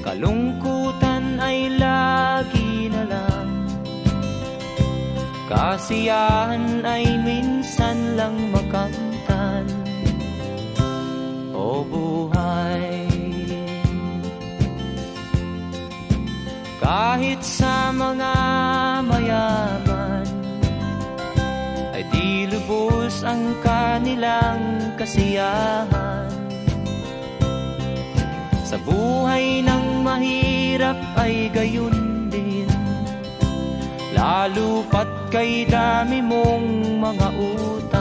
kalungkutan ay lagi na lang, kasiyahan ay minsan lang makamtan. O buhay, kahit sa mga mayaman ay di lubos ang kanilang kasiyahan. Sa buhay ng mahirap ay gayon din, lalo pat kay dami mong mga utang.